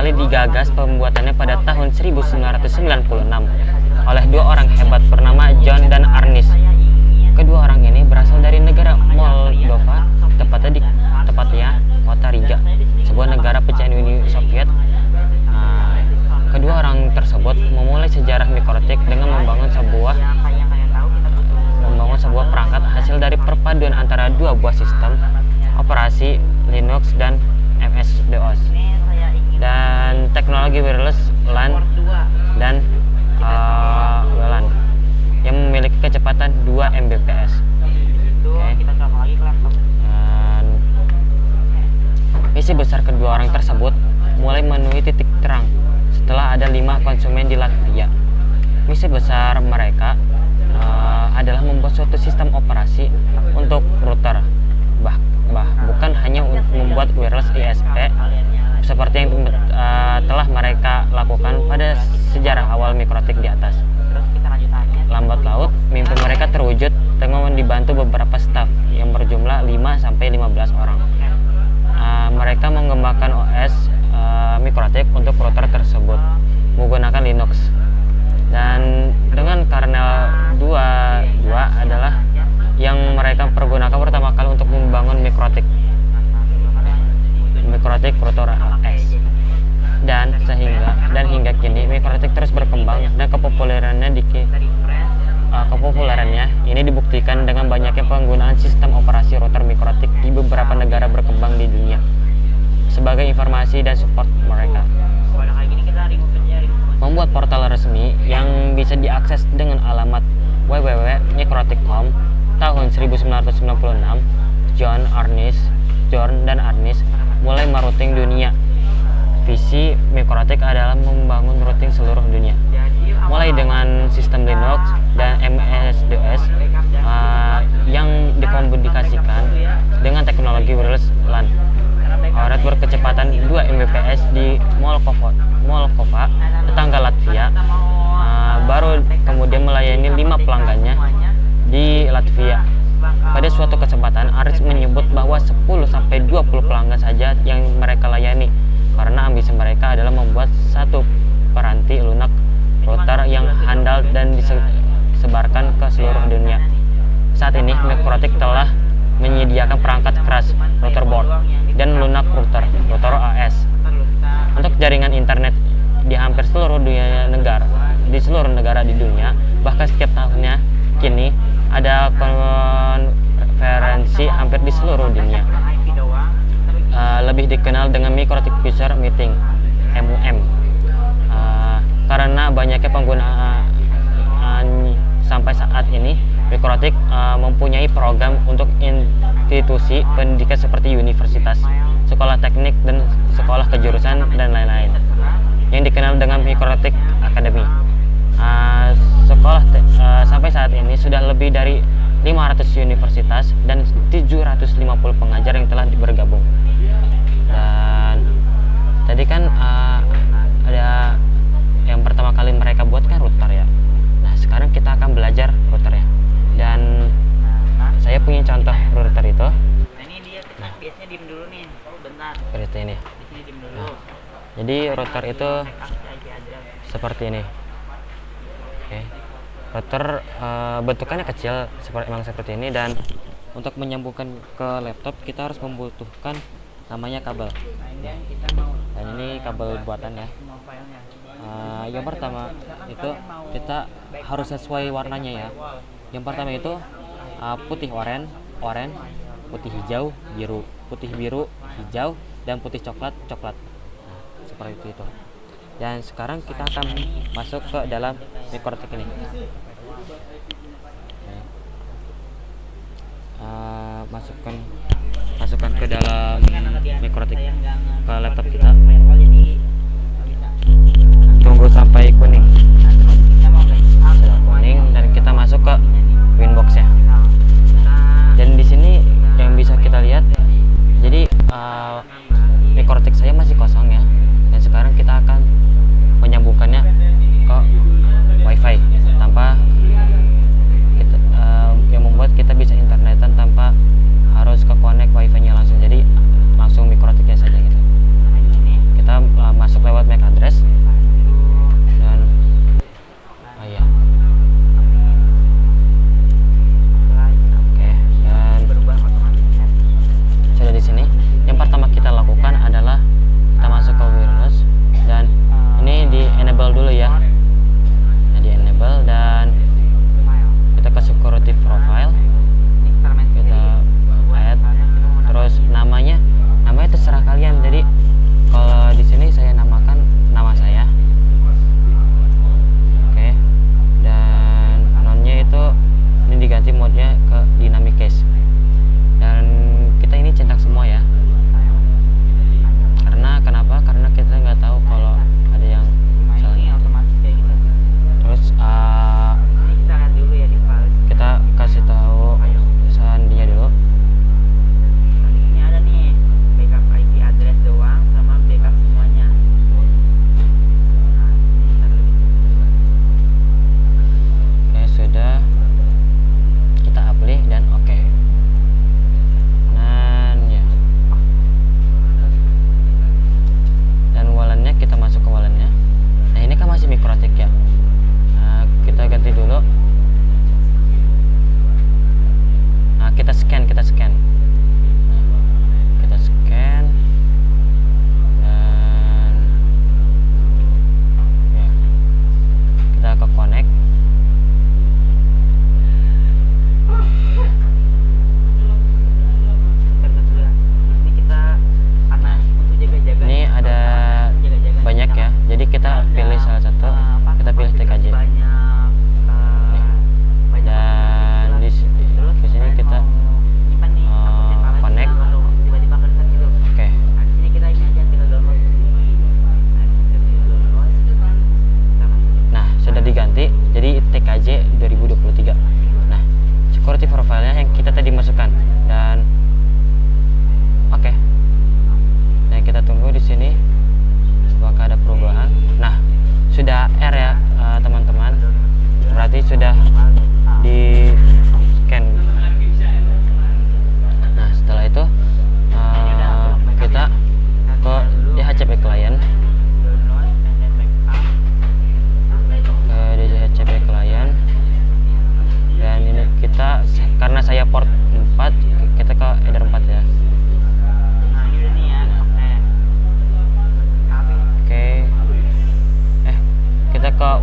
kali digagas pembuatannya pada tahun 1996 oleh dua orang hebat bernama John dan Ernest. Kedua orang ini berasal dari negara Moldova, tepatnya kota Riga, sebuah negara pecahan Uni Soviet. Kedua orang tersebut memulai sejarah mikrotik dengan membangun sebuah perangkat hasil dari perpaduan antara dua buah sistem operasi Linux dan MS-DOS, dan teknologi wireless LAN dan WLAN yang memiliki kecepatan 2 Mbps. Dan misi besar kedua orang tersebut mulai memenuhi titik terang setelah ada 5 konsumen di Latvia. Misi besar mereka adalah membuat suatu sistem operasi untuk router, bukan hanya membuat wireless ISP seperti yang telah mereka lakukan pada sejarah awal mikrotik di atas. Lambat laut, mimpi mereka terwujud dengan dibantu beberapa staf yang berjumlah 5-15 orang. Mereka mengembangkan OS mikrotik untuk router tersebut menggunakan Linux, dan dengan kernel 2.2 adalah yang mereka pergunakan pertama kali untuk membangun mikrotik router OS. Dan hingga kini mikrotik terus berkembang, dan kepopulerannya ini dibuktikan dengan banyaknya penggunaan sistem operasi router mikrotik di beberapa negara berkembang di dunia. Sebagai informasi dan support mereka membuat portal resmi yang bisa diakses dengan alamat www.mikrotik.com. Tahun 1996, John dan Ernest mulai merouting dunia. Visi mikrotik adalah membangun routing seluruh dunia, mulai dengan sistem Linux dan MS-DOS yang dikombinasikan dengan teknologi wireless LAN. Rate berkecepatan 2 Mbps di Moldova, tetangga Latvia, baru kemudian melayani 5 pelanggannya di Latvia. Pada suatu kesempatan, Aris menyebut bahwa 10-20 pelanggan saja yang mereka layani, karena ambisi mereka adalah membuat satu peranti lunak router yang handal dan disebarkan ke seluruh dunia. Saat ini, Mikrotik telah menyediakan perangkat keras, router board, dan lunak router OS untuk jaringan internet di hampir seluruh seluruh negara di dunia. Bahkan setiap tahunnya kini ada konferensi hampir di seluruh dunia, lebih dikenal dengan Mikrotik User Meeting (MUM), karena banyaknya penggunaan. Sampai saat ini Mikrotik mempunyai program untuk institusi pendidikan seperti universitas, sekolah teknik, dan sekolah kejurusan, dan lain-lain, yang dikenal dengan Mikrotik Academy. Sampai saat ini sudah lebih dari 500 universitas dan 750 pengajar yang telah bergabung. Dan tadi kan ada yang pertama kali mereka buat kan router ya. Nah, sekarang kita akan belajar router ya. Dan saya punya contoh router itu. Nah, ini dia biasanya diem dulu nih. Bentar. Seperti ini. Biasanya diem dulu. Nah, jadi router itu seperti ini. Oke. Router bentukannya kecil seperti ini, dan untuk menyambungkan ke laptop kita harus membutuhkan namanya kabel. Dan ini kabel buatan ya. Yang pertama itu kita harus sesuai warnanya ya. Yang pertama itu putih oranye, putih hijau, biru, putih biru, hijau, dan putih coklat. Nah, seperti itu. Dan sekarang kita akan masuk ke dalam Mikrotik ini. Masukkan ke dalam Mikrotik ke laptop kita. Tunggu sampai kuning. Sudah kuning, dan kita masuk ke Winbox ya. Dan di sini yang bisa kita lihat, jadi Mikrotik saya masih kosong ya. Dan sekarang kita akan menyambungkannya ke WiFi tanpa yang membuat kita bisa internetan tanpa harus ke connect WiFi-nya langsung. Jadi langsung Mikrotiknya saja gitu. Kita masuk lewat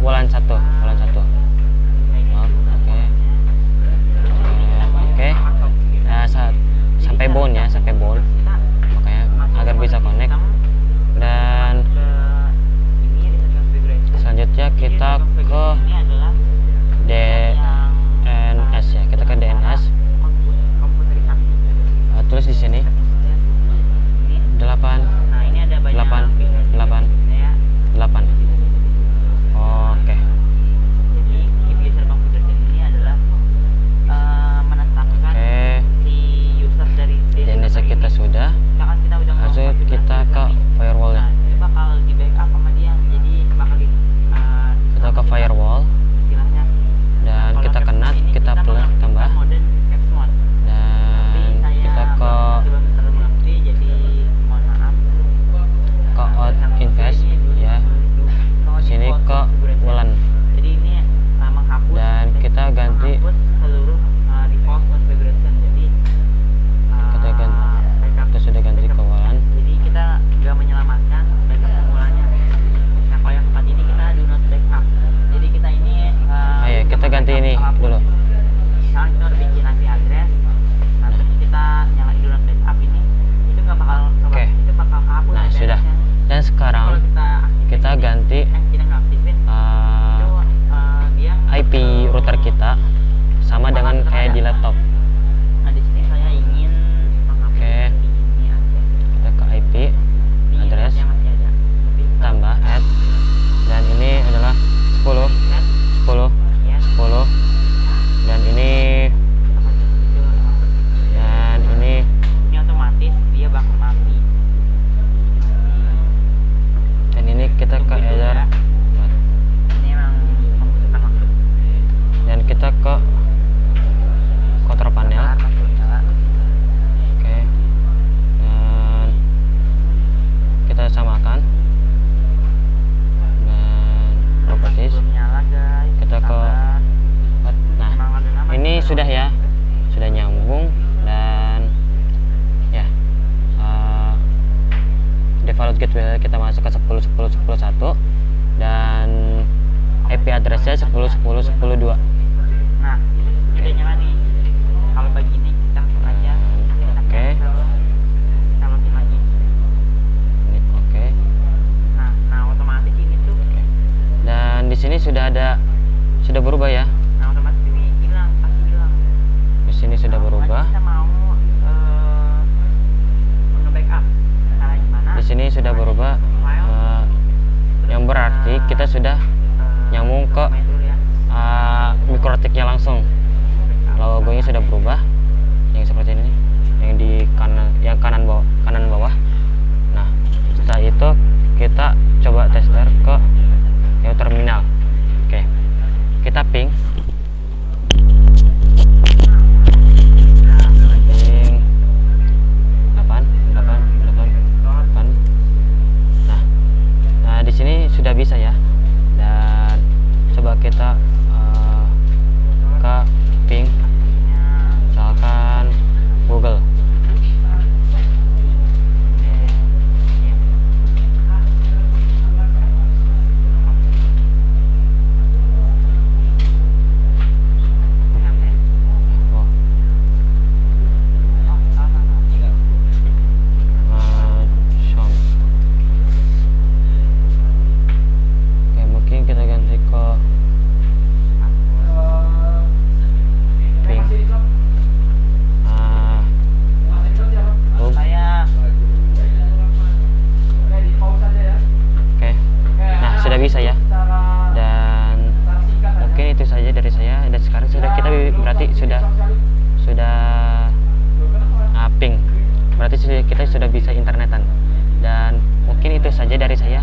wulan 1. Maaf, oke. Oke. Nah, sampai bone ya, sampai bone. Makanya agar bisa connect. Dan selanjutnya kita ke DNS ya. Kita ke DNS. Tulis di sini 8 Nah, ini ada banyak 8. Oke. Jadi key user configuration ini adalah menetapkan si user dari DNS kita sudah. misalkan kita udah Langsung kita ke firewall ya. Nah, itu bakal di backup sama dia. Jadi bakal Kita ke firewall istilahnya. dan Kalau kita caps kena, mode ini kita mengaktifkan tambah mode caps mode. Tapi dan saya kita ke belum terlalu mengerti, jadi mohon maaf. out invest ya. Sini ke wulan Jadi ini menghapus dan kita ganti menghapus seluruh default configuration. Jadi kita ganti backup. kita sudah ganti ke wulan. Jadi kita nggak menyelamatkan backup semulanya. Nah, kalau yang tempat ini kita do not backup. Jadi kita ini Ayo kita ganti ini dulu. Misalnya kita udah bikin IP address, nah terus kita nyalain do not backup ini, itu nggak bakal Oke. itu bakal kabur. Nah, IP sudah. address-nya. Dan sekarang Kalau kita aktifin ganti kita nggak aktifin, itu dia IP router kita sama dengan kayak di laptop. Nah, di sini saya ingin menghapus Oke. ini aja. Kita ke IP Ini address masih ada. Tapi tambah add dan ini adalah 10 ya, 10 dan ini dan ini ini otomatis dia bakal mati. dan ini kita ke error Ini memang membutuhkan waktu. dan kita ke control panel. Pas belum nyala. Oke. Dan kita samakan dan properties. Belum nyala, guys. Kita ke Sabar. nah Memang ada nama ini kita. sudah ya, sudah nyambung dan ya default gateway kita masuk ke 10.10.10.1 dan IP addressnya 10.10.10.2. Nah, udah nyala nih. Kalau begini kita langsung aja kita Oke. cancel. Kita login lagi. Ini oke. Nah otomatis ini tuh. Dan di sini sudah berubah ya. Nah otomatis ini hilang, pasti hilang. Di sini sudah Nah, berubah. Kita mau nge-backup. Caranya gimana? Di sini sudah berubah, yang berarti kita sudah nyambung ke main dulu ya. mikrotiknya langsung. Logonya sudah berubah, yang seperti ini, yang kanan bawah. Nah, setelah itu kita coba tester ke yang terminal. Oke, kita ping. Ping 8. Nah, di sini sudah bisa ya. Dan coba kita ke ping misalkan Google. Oh, macam. Oke, mungkin kita ganti ke ping. Saya Oke. Nah, sudah bisa ya. Dan mungkin itu saja dari saya. Dan sekarang kita berarti sudah ping. Berarti kita sudah bisa internetan. Dan mungkin itu saja dari saya.